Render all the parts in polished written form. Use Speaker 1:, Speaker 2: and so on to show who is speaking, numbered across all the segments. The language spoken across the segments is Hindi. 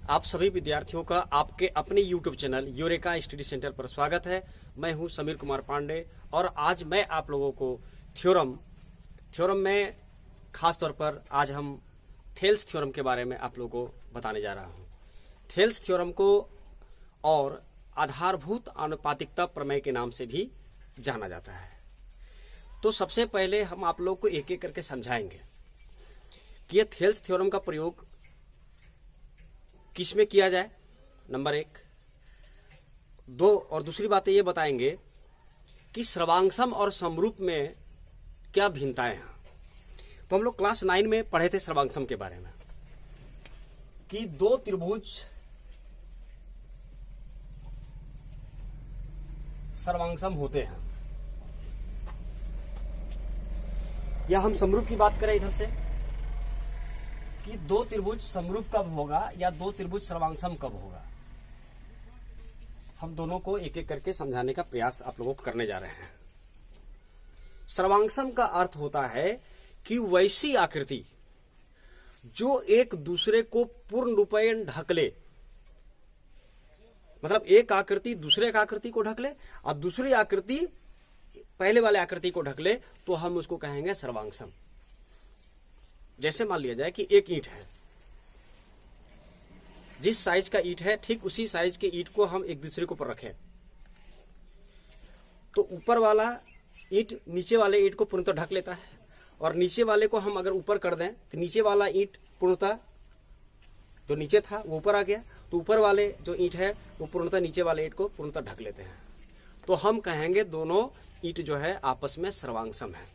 Speaker 1: आप सभी विद्यार्थियों का आपके अपने YouTube channel eureka study centre पर स्वागत है। मैं हूं समीर कुमार पांडे और आज मैं आप लोगों को थ्योरम में खास तौर पर आज हम थेल्स थ्योरम के बारे में आप लोगों को बताने जा रहा हूं। थेल्स थ्योरम को और आधारभूत आनुपातिकता प्रमेय के नाम से भी जाना जाता है। तो सबसे पहले हम आप लोग को एक एक करके समझाएंगे कि यह थेल्स थ्योरम का प्रयोग किस में किया जाए, नंबर 1, 2 और दूसरी बात ये बताएंगे कि सर्वांगसम और समरूप में क्या भिन्नताएं हैं। तो हम लोग क्लास 9 में पढ़े थे सर्वांगसम के बारे में कि दो त्रिभुज सर्वांगसम होते हैं, या हम समरूप की बात करें इधर से कि दो त्रिभुज समरूप कब होगा या दो त्रिभुज सर्वांगसम कब होगा। हम दोनों को एक एक करके समझाने का प्रयास आप लोगों को करने जा रहे हैं। सर्वांगसम का अर्थ होता है कि वैसी आकृति जो एक दूसरे को पूर्ण रूपेण ढक ले, मतलब एक आकृति दूसरे एक आकृति को ढक ले और दूसरी आकृति पहले वाले आकृति को ढक ले, तो हम उसको कहेंगे सर्वांगसम। जैसे मान लिया जाए कि एक ईंट है, जिस साइज का ईंट है ठीक उसी साइज के ईंट को हम एक दूसरे के ऊपर रखें, तो ऊपर वाला ईंट नीचे वाले ईंट को पूर्णतः ढक लेता है, और नीचे वाले को हम अगर ऊपर कर दें तो नीचे वाला ईंट पूर्णतः जो नीचे था वो ऊपर आ गया, तो ऊपर वाले जो ईंट है वो पूर्णतः नीचे वाले ईंट को पूर्णतः ढक लेते हैं। तो हम कहेंगे दोनों ईंट जो है आपस में सर्वांगसम है।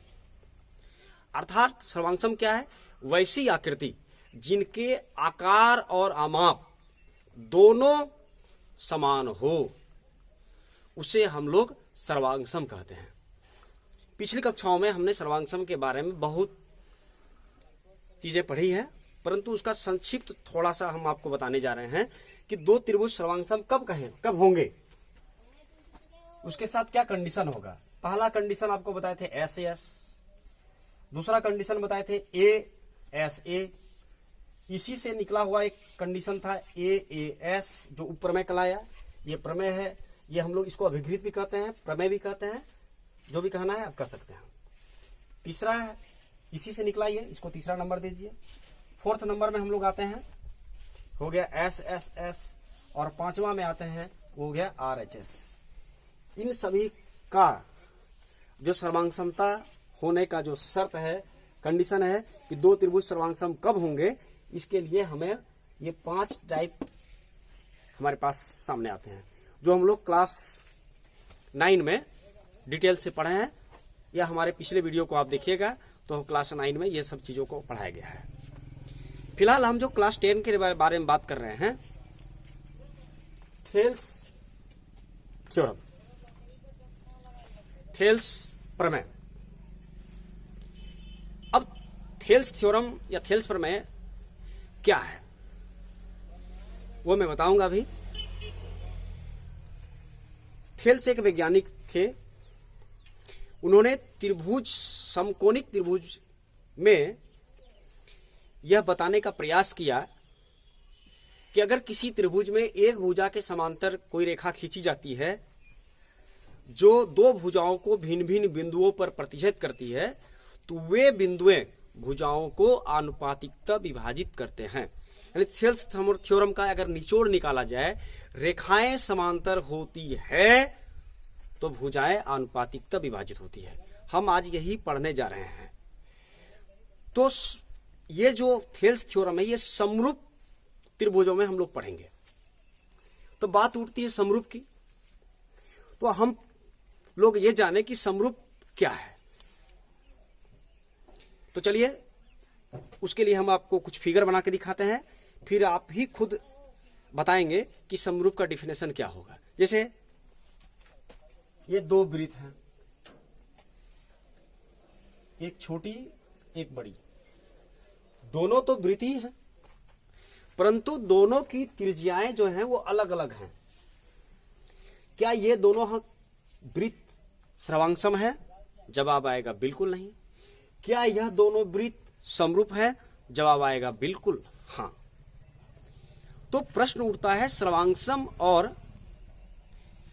Speaker 1: अर्थात सर्वांगसम क्या है? वैसी आकृति जिनके आकार और आमाप दोनों समान हो, उसे हम लोग सर्वांगसम कहते हैं। पिछली कक्षाओं में हमने सर्वांगसम के बारे में बहुत चीजें पढ़ी हैं, परंतु उसका संक्षिप्त थोड़ा सा हम आपको बताने जा रहे हैं कि दो त्रिभुज सर्वांगसम कब होंगे, उसके साथ क्या कंडीशन होगा। पहला कंडीशन आपको बताए थे एस, दूसरा कंडीशन बताए थे ए, इसी से निकला हुआ एक कंडीशन था ए, जो उपप्रमेय कहलाया। ये प्रमेय है, ये हम लोग इसको अभिघृत भी कहते हैं, प्रमेय भी कहते हैं, जो भी कहना है आप कर सकते हैं। तीसरा है, इसी से निकला ये, इसको तीसरा नंबर दीजिए। फोर्थ नंबर में हम लोग आते हैं, हो गया एस, और पांचवा में आते हैं हो गया RHS। इन सभी का जो सर्वांगसमता होने का जो शर्त है, कंडीशन है कि दो त्रिभुज सर्वांगसम कब होंगे, इसके लिए हमें ये 5 टाइप हमारे पास सामने आते हैं, जो हम लोग क्लास 9 में डिटेल से पढ़े हैं, या हमारे पिछले वीडियो को आप देखिएगा तो क्लास 9 में ये सब चीजों को पढ़ाया गया है। फिलहाल हम जो क्लास 10 के बारे में बात कर रहे हैं, थेल्स थ्योरम, थेल्स प्रमेय। अब थेल्स थ्योरम या थेल्स प्रमेय क्या है वो मैं बताऊंगा अभी। थेल्स एक वैज्ञानिक थे, उन्होंने त्रिभुज, समकोणिक त्रिभुज में यह बताने का प्रयास किया कि अगर किसी त्रिभुज में एक भुजा के समांतर कोई रेखा खींची जाती है जो दो भुजाओं को भिन्न भिन्न बिंदुओं पर प्रतिच्छेद करती है, तो वे बिंदुएं भुजाओं को आनुपातिकता विभाजित करते हैं। यानी थेल्स थ्योरम का अगर निचोड़ निकाला जाए, रेखाएं समांतर होती है तो भुजाएं आनुपातिकता विभाजित होती है। हम आज यही पढ़ने जा रहे हैं। तो ये जो थेल्स थ्योरम है, ये समरूप त्रिभुजों में हम लोग पढ़ेंगे। तो बात उठती है समरूप की, तो हम लोग ये जाने कि समरूप क्या है। तो चलिए उसके लिए हम आपको कुछ फिगर बना के दिखाते हैं, फिर आप ही खुद बताएंगे कि समरूप का डिफिनेशन क्या होगा। जैसे ये दो वृत्त हैं, एक छोटी एक बड़ी, दोनों तो वृत्त ही हैं, परंतु दोनों की त्रिज्याएं जो हैं वो अलग अलग हैं। क्या ये दोनों वृत्त सर्वांगसम है? जवाब आएगा बिल्कुल नहीं। क्या यह दोनों वृत्त समरूप है? जवाब आएगा बिल्कुल हाँ। तो प्रश्न उठता है सर्वांगसम और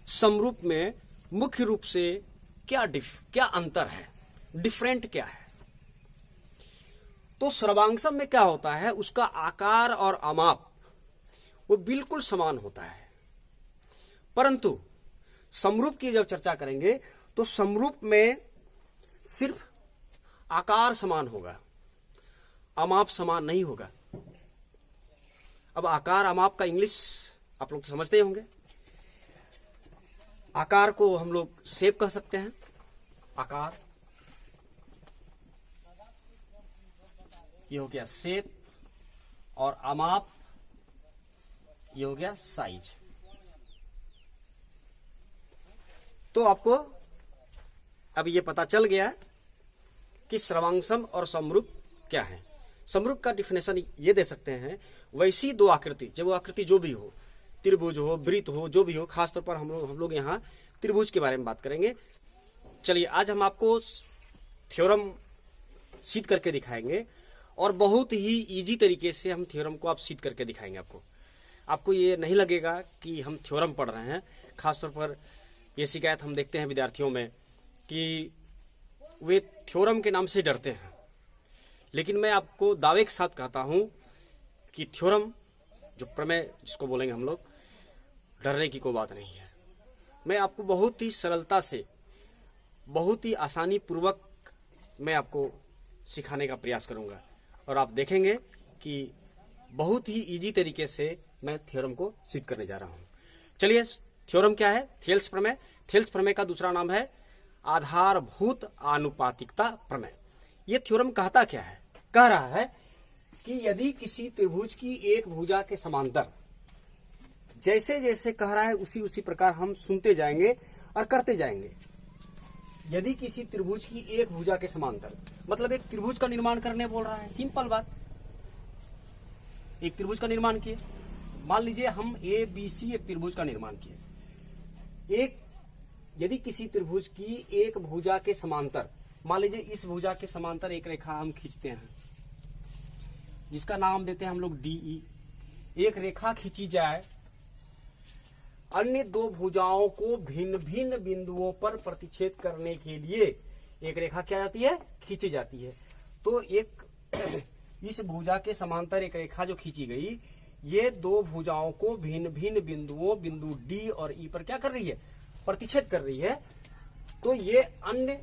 Speaker 1: समरूप में मुख्य रूप से क्या अंतर है, डिफरेंट क्या है। तो सर्वांगसम में क्या होता है, उसका आकार और अमाप वो बिल्कुल समान होता है, परंतु समरूप की जब चर्चा करेंगे तो समरूप में सिर्फ आकार समान होगा, अमाप समान नहीं होगा। अब आकार अमाप का इंग्लिश आप लोग तो समझते ही होंगे। आकार को हम लोग शेप कह सकते हैं, आकार ये हो गया शेप, और अमाप ये हो गया साइज। तो आपको अब ये पता चल गया कि सर्वांगसम और समरूप क्या है। समरूप का डिफिनेशन ये दे सकते हैं, वैसी दो आकृति, जब वो आकृति जो भी हो, त्रिभुज हो, वृत्त हो, जो भी हो, खासतौर पर हम लोग यहाँ त्रिभुज के बारे में बात करेंगे। चलिए आज हम आपको थ्योरम सीध करके दिखाएंगे, और बहुत ही इजी तरीके से हम थ्योरम को आप सीध करके दिखाएंगे। आपको ये नहीं लगेगा कि हम थ्योरम पढ़ रहे हैं। खासतौर पर ये शिकायत हम देखते हैं विद्यार्थियों में कि वे थ्योरम के नाम से डरते हैं, लेकिन मैं आपको दावे के साथ कहता हूं कि थ्योरम जो प्रमेय जिसको बोलेंगे हम लोग, डरने की कोई बात नहीं है। मैं आपको बहुत ही सरलता से, बहुत ही आसानी पूर्वक मैं आपको सिखाने का प्रयास करूंगा, और आप देखेंगे कि बहुत ही इजी तरीके से मैं थ्योरम को सिद्ध करने जा रहा हूं। चलिए, थ्योरम क्या है? थेल्स प्रमेय। थेल्स प्रमेय का दूसरा नाम है आधारभूत आनुपातिकता प्रमेय। यह थ्योरम कहता क्या है? कह रहा है कि यदि किसी त्रिभुज की एक भुजा के समांतर, जैसे जैसे कह रहा है उसी प्रकार हम सुनते जाएंगे और करते जाएंगे। यदि किसी त्रिभुज की एक भुजा के समांतर, मतलब एक त्रिभुज का निर्माण करने बोल रहा है। सिंपल बात, एक त्रिभुज का निर्माण किए। मान लीजिए हम ABC एक त्रिभुज का निर्माण किए। यदि किसी त्रिभुज की एक भुजा के समांतर, मान लीजिए इस भुजा के समांतर एक रेखा हम खींचते हैं, जिसका नाम देते हैं हम लोग DE। एक रेखा खींची जाए, अन्य दो भुजाओं को भिन्न भिन्न बिंदुओं पर प्रतिच्छेद करने के लिए एक रेखा क्या जाती है? खींची जाती है। तो एक इस भुजा के समांतर एक रेखा जो खींची गई, ये दो भुजाओं को भिन्न भिन्न बिंदुओं, बिंदु D और E पर क्या कर रही है? प्रतिच्छेद कर रही है। तो ये अन्य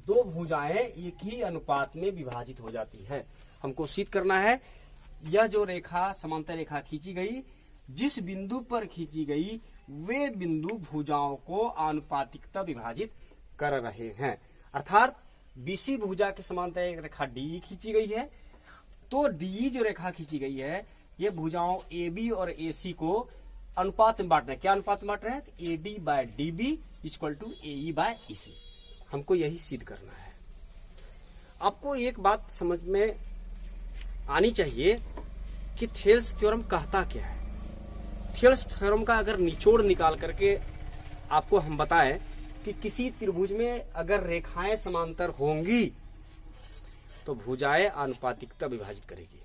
Speaker 1: दो भुजाएं एक ही अनुपात में विभाजित हो जाती है। हमको सिद्ध करना है, यह जो रेखा समांतर रेखा खींची गई, जिस बिंदु पर खींची गई, वे बिंदु भुजाओं को आनुपातिकता विभाजित कर रहे हैं। अर्थात BC भुजा के समांतर एक रेखा DE खींची गई है, तो DE जो रेखा खींची गई है, ये भुजाओं AB और AC को अनुपात में बांट रहे हैं। क्या अनुपात में बांट रहे हैं? AD/DB = AE/EC। हमको यही सिद्ध करना है। आपको एक बात समझ में आनी चाहिए कि थेल्स थ्योरम कहता क्या है। थेल्स थ्योरम का अगर निचोड़ निकाल करके आपको हम बताएं कि किसी त्रिभुज में अगर रेखाएं समांतर होंगी तो भुजाएं आनुपातिकता विभाजित करेगी।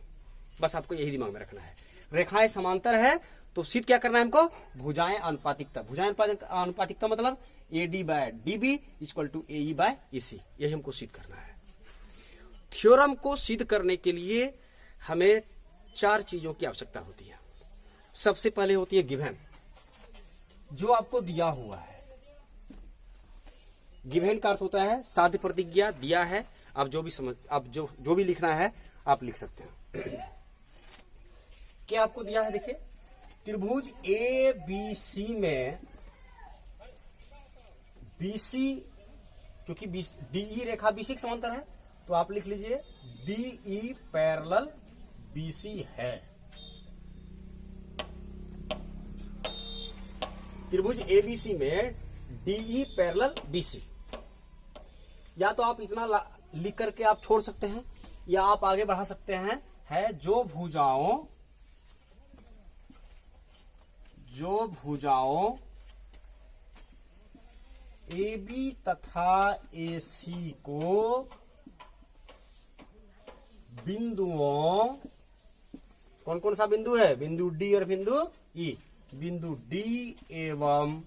Speaker 1: बस आपको यही दिमाग में रखना है। रेखाएं समांतर है तो सिद्ध क्या करना है हमको? भुजाएं अनुपातिकता। भुजाएं अनुपातिकता मतलब AD/DB = AE/EC। यही हमको सिद्ध करना है। थ्योरम को सिद्ध करने के लिए हमें 4 चीजों की आवश्यकता होती है। सबसे पहले होती है गिवन, जो आपको दिया हुआ है। गिवन का अर्थ होता है साध्य प्रतिज्ञा, दिया है। आप जो भी जो भी लिखना है आप लिख सकते हैं। क्या आपको दिया है? देखिए, त्रिभुज ABC में BC, क्योंकि DE रेखा BC के समांतर है, तो आप लिख लीजिए DE पैरेलल BC है। त्रिभुज ABC में DE पैरेलल BC। या तो आप इतना लिख करके आप छोड़ सकते हैं, या आप आगे बढ़ा सकते हैं, है जो भुजाओं AB तथा AC को बिंदुओं कौन कौन सा बिंदु है, बिंदु डी और बिंदु ई। बिंदु डी एवं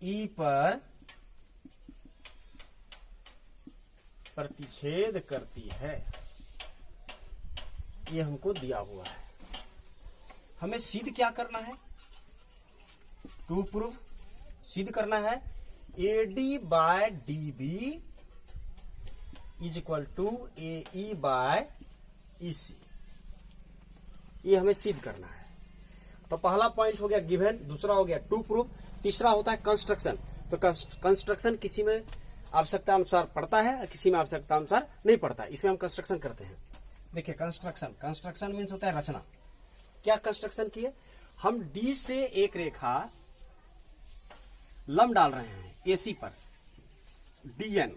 Speaker 1: ई पर प्रतिच्छेद करती है, ये हमको दिया हुआ है। हमें सिद्ध क्या करना है, टू प्रूफ सिद्ध करना है AD by DB is equal to AE by EC, ये हमें सिद्ध करना है। तो पहला पॉइंट हो गया गिवन, दूसरा हो गया टू प्रूफ, तीसरा होता है कंस्ट्रक्शन। तो कंस्ट्रक्शन किसी में आवश्यकता अनुसार पड़ता है, किसी में आवश्यकता अनुसार नहीं पड़ता, इसमें हम कंस्ट्रक्शन करते हैं। देखिए कंस्ट्रक्शन मीन्स होता है रचना। क्या कंस्ट्रक्शन किए, हम डी से एक रेखा लंब डाल रहे हैं AC पर DN,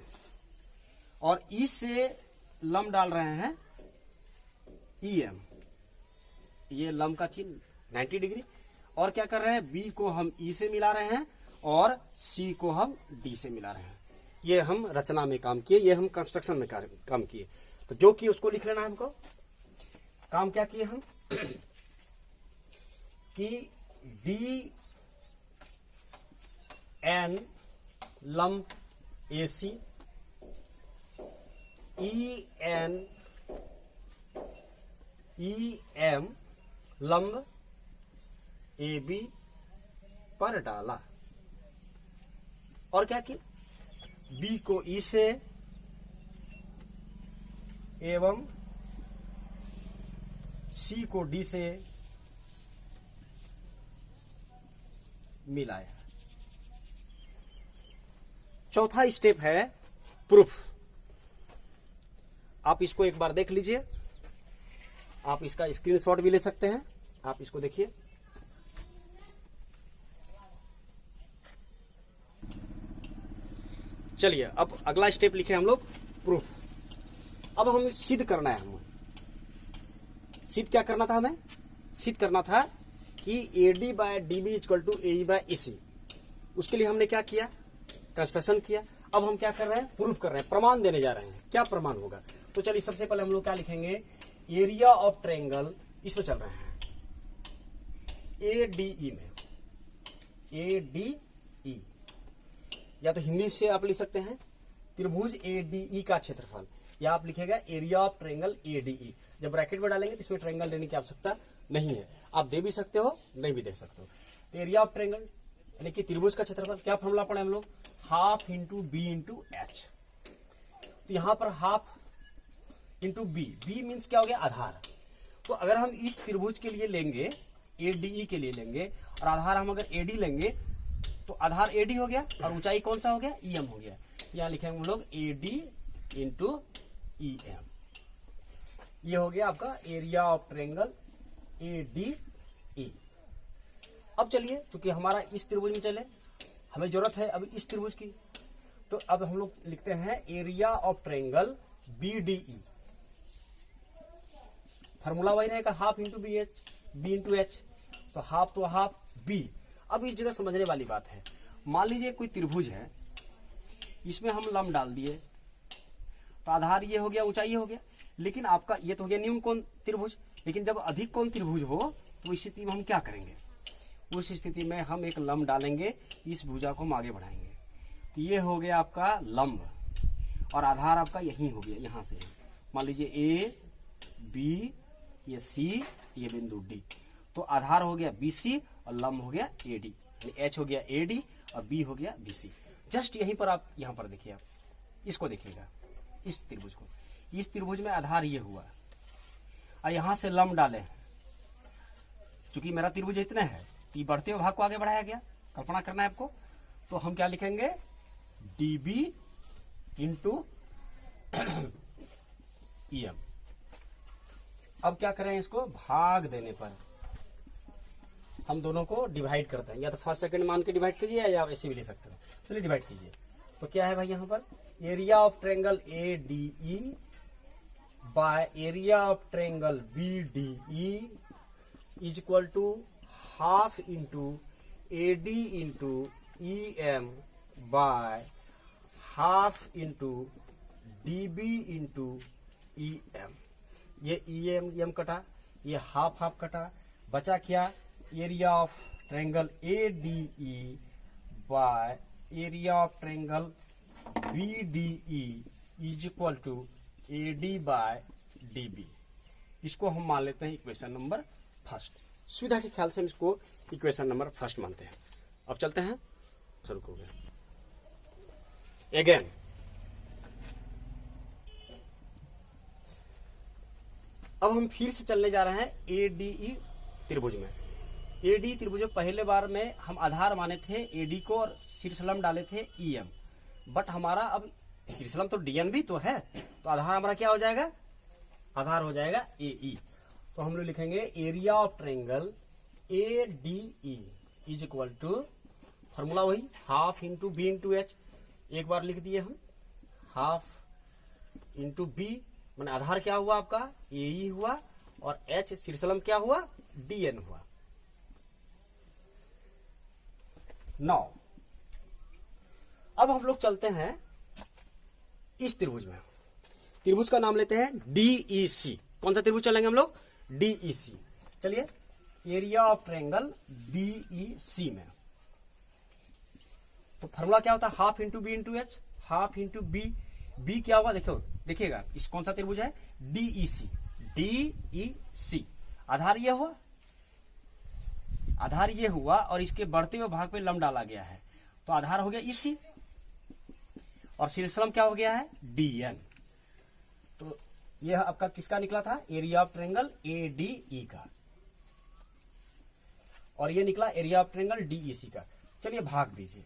Speaker 1: और E से लंब डाल रहे हैं EM, ये लंब का चिन्ह 90 डिग्री। और क्या कर रहे हैं, B को हम E से मिला रहे हैं और C को हम D से मिला रहे हैं। ये हम रचना में काम किए, ये हम कंस्ट्रक्शन में काम किए। तो जो कि उसको लिख लेना है हमको। काम क्या किए हम कि DN लंब AC, EM लंब AB पर डाला। और क्या किया, B को E से एवं C को D से मिलाया। चौथा स्टेप है प्रूफ। आप इसको एक बार देख लीजिए, आप इसका स्क्रीनशॉट भी ले सकते हैं, आप इसको देखिए। चलिए अब अगला स्टेप लिखे हम लोग प्रूफ। अब हमें सिद्ध करना है, हमें सिद्ध क्या करना था, हमें सिद्ध करना था कि AD by DB equal to AE by EC। उसके लिए हमने क्या किया, कंस्ट्रक्शन किया। अब हम क्या कर रहे हैं, प्रूफ कर रहे हैं, प्रमाण देने जा रहे हैं। क्या प्रमाण होगा, तो चलिए सबसे पहले हम लोग क्या लिखेंगे, एरिया ऑफ ट्रायंगल, इसमें चल रहे हैं ADE में, ADE, या तो हिंदी से आप लिख सकते हैं त्रिभुज ADE का क्षेत्रफल, या आप लिखेगा एरिया ऑफ ट्रायंगल ADE। जब ब्रैकेट में डालेंगे तो इसमें ट्रायंगल देने की आवश्यकता नहीं है, आप दे भी सकते हो नहीं भी दे सकते हो। तो एरिया ऑफ ट्रायंगल यानी कि त्रिभुज का क्षेत्रफल, क्या फॉर्मूला पढ़े हम लोग, half into B into H। तो यहां पर हाफ इंटू B मीन्स क्या हो गया, आधार। तो अगर हम इस त्रिभुज के लिए लेंगे, ADE के लिए लेंगे, और आधार हम अगर AD लेंगे, तो आधार AD हो गया और ऊंचाई कौन सा हो गया, EM हो गया। यहां लिखेंगे हम लोग AD इंटू EM। ये हो गया आपका एरिया ऑफ ट्रायंगल ADE। अब चलिए, चूंकि हमारा इस त्रिभुज में चले, हमें जरूरत है अभी इस त्रिभुज की, तो अब हम लोग लिखते हैं area of triangle BDE। Formula वही रहेगा, half into B into H। तो हाफ तो हाफ B। अब इस जगह समझने वाली बात है, मान लीजिए कोई त्रिभुज है, इसमें हम लंब डाल दिए, तो आधार ये हो गया, ऊंचाई हो गया, लेकिन आपका ये तो हो गया न्यून कोण त्रिभुज। लेकिन जब अधिक कोण त्रिभुज हो तो इस स्थिति में हम क्या करेंगे, उस स्थिति में हम एक लंब डालेंगे, इस भुजा को हम आगे बढ़ाएंगे। तो ये हो गया आपका लंब, और आधार आपका यही हो गया, यहां से मान लीजिए A B, ये C, ये बिंदु D। तो आधार हो गया BC और लंब हो गया AD, H हो गया AD और B हो गया BC। जस्ट यहीं पर आप यहां पर देखिए, आप इसको देखिएगा, इस त्रिभुज को, इस त्रिभुज में आधार ये हुआ और यहां से लंब डाले, चूंकि मेरा त्रिभुज इतना है तो ये बढ़ते हुए भाग को आगे बढ़ाया गया, कल्पना करना है आपको। तो हम क्या लिखेंगे, DB इंटू EM। अब क्या करें, इसको भाग देने पर हम दोनों को डिवाइड करते हैं, या तो फर्स्ट सेकंड मान के डिवाइड कीजिए या ऐसे भी ले सकते हो। चलिए डिवाइड कीजिए। तो क्या है भाई, यहाँ पर area of triangle ADE by area of triangle BDE is equal to half into AD into EM by half into DB into EM। ये EM कटा, ये हाफ हाफ कटा, बचा क्या, area of triangle ADE by area of triangle BDE is equal to AD by DB। इसको हम मान लेते हैं इक्वेशन नंबर फर्स्ट। सुविधा के ख्याल से हम इसको इक्वेशन नंबर फर्स्ट मानते हैं। अब चलते हैं शुरू हो गया अगेन। अब हम फिर से चलने जा रहे हैं ADE त्रिभुज में। AD त्रिभुज में पहले बार में हम आधार माने थे AD को और शीर्षलंब डाले थे EM, बट हमारा अब शीर्षलंब तो DN भी तो है, तो आधार हमारा क्या हो जाएगा, आधार हो जाएगा AE। तो हम लोग लिखेंगे area of triangle ADE is equal to, formula वही half into B into H, एक बार लिख दिए हम, हाफ इंटू B मैंने आधार क्या हुआ आपका AE हुआ, और H शीर्षलंब क्या हुआ DN हुआ। नौ अब हम लोग चलते हैं इस त्रिभुज में। त्रिभुज का नाम लेते हैं DEC। कौन सा त्रिभुज चलेंगे हम लोग, DEC। चलिए एरिया ऑफ ट्रायंगल DEC में तो फॉर्मूला क्या होता है, half into B into H, half into B क्या हुआ देखिएगा इस कौन सा त्रिभुज है DEC। आधार ये हुआ, आधार ये हुआ और इसके बढ़ते हुए भाग पे लंब डाला गया है, तो आधार हो गया EC और शीर्षलंब क्या हो गया है DN। तो यह आपका किसका निकला था, एरिया ऑफ ट्रायंगल ADE का, और ये निकला एरिया ऑफ ट्रायंगल DEC का। चलिए भाग दीजिए,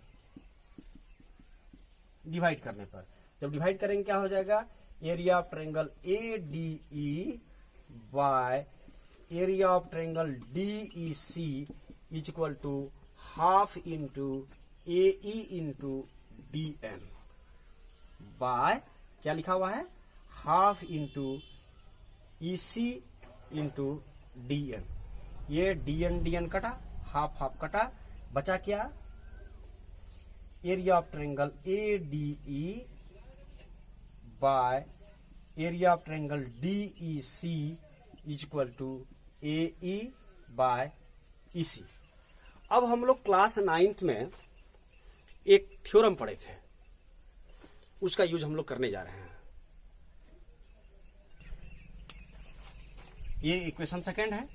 Speaker 1: डिवाइड करने पर जब डिवाइड करेंगे क्या हो जाएगा, area of triangle ADE by area of triangle DEC is equal to half into AE into DN by क्या लिखा हुआ है, half into EC into DN। ये DN कटा, हाफ हाफ कटा, बचा क्या, area of triangle ADE by area of triangle DEC is equal to AE by EC। अब हम लोग क्लास 9th में एक थ्योरम पढ़े थे, उसका यूज हम लोग करने जा रहे हैं। ये इक्वेशन सेकेंड है।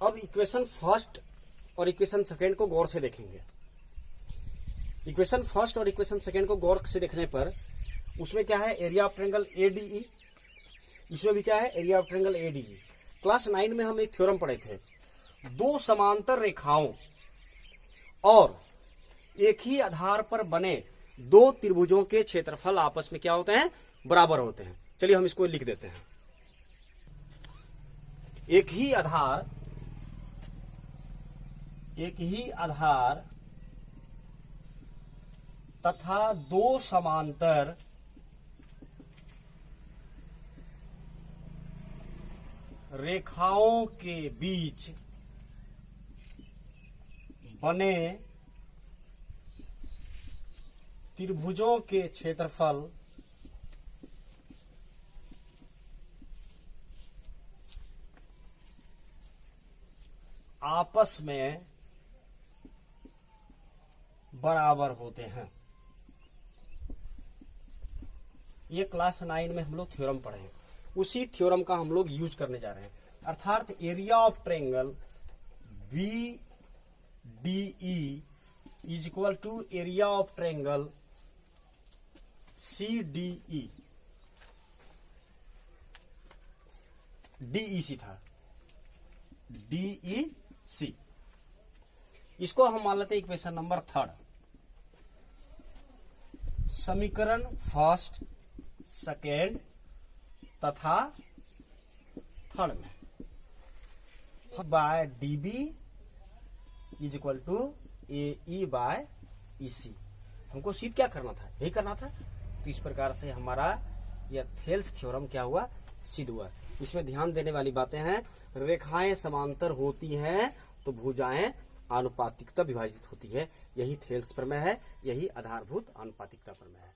Speaker 1: अब इक्वेशन फर्स्ट और इक्वेशन सेकेंड को गौर से देखेंगे। इक्वेशन फर्स्ट और इक्वेशन सेकेंड को गौर से देखने पर उसमें क्या है, एरिया ऑफ ट्रायंगल ADE, इसमें भी क्या है, area of triangle ADE। Class 9 में हम एक थ्योरम पढ़े थे, दो समांतर रेखाओं और एक ही आधार पर बने दो त्रिभुजों के क्षेत्रफल आपस में क्या होते हैं, बराबर होते हैं। चलिए हम इसको लिख देते हैं। एक ही आधार तथा दो समांतर रेखाओं के बीच बने त्रिभुजों के क्षेत्रफल आपस में बराबर होते हैं। ये क्लास 9 में हम लोग थ्योरम पढ़े हैं, उसी थ्योरम का हम लोग यूज करने जा रहे हैं। अर्थात area of triangle BDE is equal to area of triangle CDE। DEC था, DEC। इसको हम मान लेते हैं इक्वेशन नंबर थर्ड। समीकरण फर्स्ट, सेकेंड तथा थर्ड में by DB is equal to AE by EC। हमको सिद्ध क्या करना था, यही करना था। तो इस प्रकार से हमारा यह थेल्स थ्योरम क्या हुआ, सिद्ध हुआ। इसमें ध्यान देने वाली बातें हैं, रेखाएं समांतर होती हैं तो भुजाएं आनुपातिकता विभाजित होती है। यही थेल्स प्रमेय है, यही आधारभूत आनुपातिकता प्रमेय है।